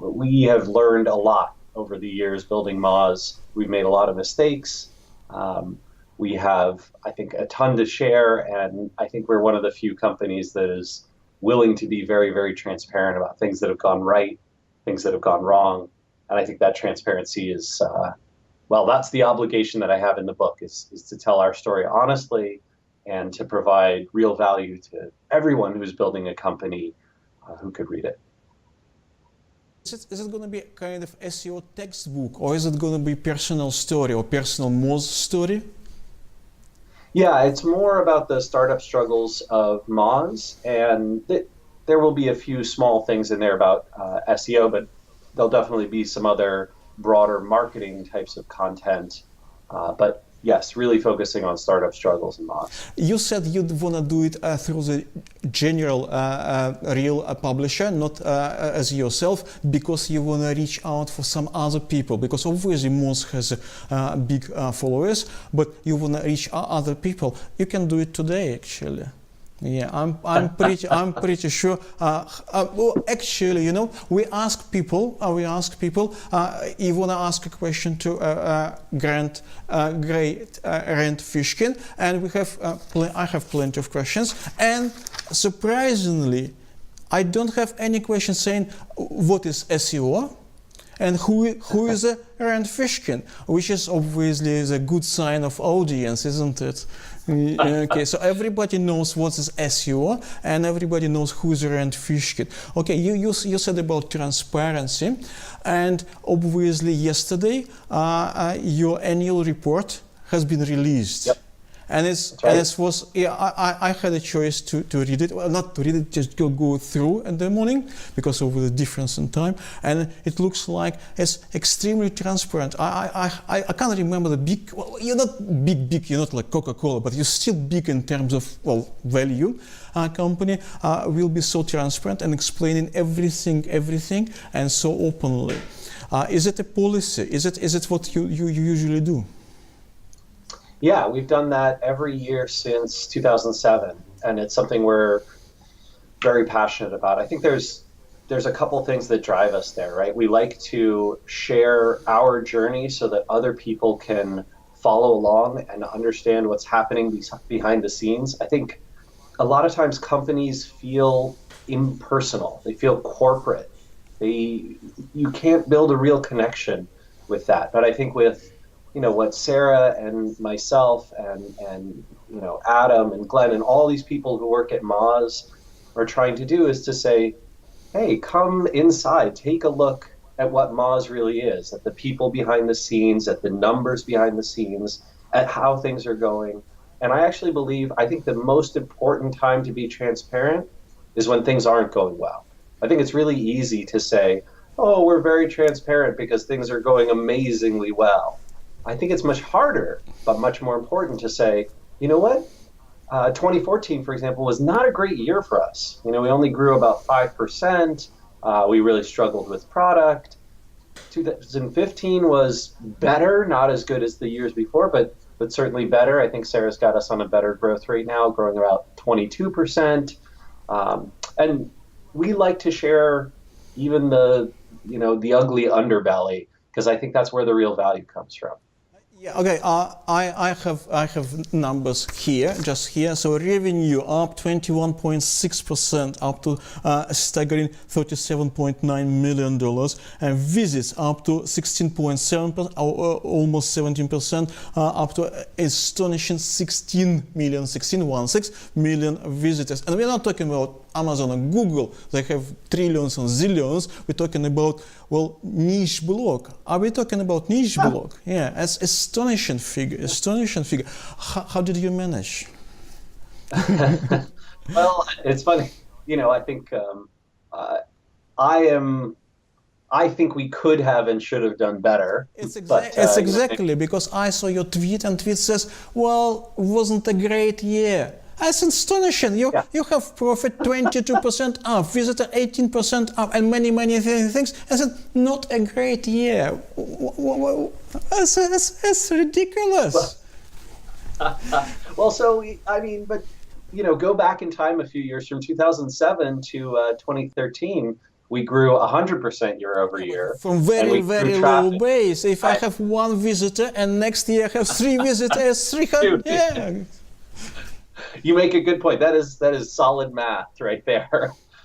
we have learned a lot over the years building Moz. We've made a lot of mistakes. We have, I think, a ton to share, and I think we're one of the few companies that is willing to be very, very transparent about things that have gone right, things that have gone wrong. And I think that transparency is, well, that's the obligation that I have in the book, is to tell our story honestly and to provide real value to everyone who's building a company who could read it. Is it going to be a kind of SEO textbook, or is it going to be personal story or personal Moz story? Yeah, it's more about the startup struggles of Moz, and there will be a few small things in there about SEO, but there'll definitely be some other broader marketing types of content. But yes, really focusing on startup struggles in Moz. You said you'd want to do it through the general real publisher, not as yourself, because you want to reach out for some other people. Because obviously Moz has big followers, but you want to reach other people. You can do it today, actually. Yeah, I'm pretty sure. Well, actually, you know, we ask people, you want to ask a question to great Fishkin, and I have plenty of questions, and surprisingly, I don't have any question saying what is SEO and who is a Rand Fishkin, which is obviously a good sign of audience, isn't it? Okay, so everybody knows what is SEO and everybody knows who is Rand Fishkin. Okay, you said about transparency, and obviously yesterday your annual report has been released. Yep. And it was, yeah, I had a choice to read it, well, not to read it, just go through in the morning because of the difference in time, and it looks like it's extremely transparent. I can't remember the big, well, you're not big, you're not like Coca-Cola, but you're still big in terms of, well, value. Company will be so transparent and explaining everything, and so openly. Is it a policy? Is it what you usually do? Yeah, we've done that every year since 2007, and it's something we're very passionate about. I think there's a couple things that drive us there, right? We like to share our journey so that other people can follow along and understand what's happening behind the scenes. I think a lot of times companies feel impersonal. They feel corporate. You can't build a real connection with that. But I think with what Sarah and myself and Adam and Glenn and all these people who work at Moz are trying to do is to say, hey, come inside, take a look at what Moz really is, at the people behind the scenes, at the numbers behind the scenes, at how things are going. And I think the most important time to be transparent is when things aren't going well. I think it's really easy to say, oh, we're very transparent because things are going amazingly well. I think it's much harder, but much more important to say, you know what? 2014, for example, was not a great year for us. We only grew about 5%. We really struggled with product. 2015 was better, not as good as the years before, but certainly better. I think Sarah's got us on a better growth rate now, growing about 22%. And we like to share even the ugly underbelly, because I think that's where the real value comes from. Yeah, okay, I have numbers here, just here. So revenue up 21.6%, up to a staggering $37.9 million, and visits up to 16.7%, almost 17%, up to astonishing 16 million visitors. And we're not talking about Amazon and Google, they have trillions and zillions. We're talking about, well, niche blog. Are we talking about niche blog? Yeah, that's astonishing figure. How did you manage? Well, it's funny. I think I think we could have and should have done better. It's exactly because I saw your tweet, and tweet says, well, wasn't a great year. That's astonishing. You have profit 22% up, visitor 18% up, and many things. I said, not a great year. That's ridiculous. Well, go back in time a few years from 2007 to 2013. we grew 100% year over year, From and very, we grew very low traffic. base. If I I, have one visitor and next year I have three visitors, 300, dude, yeah. you make a good point. That is solid math right there.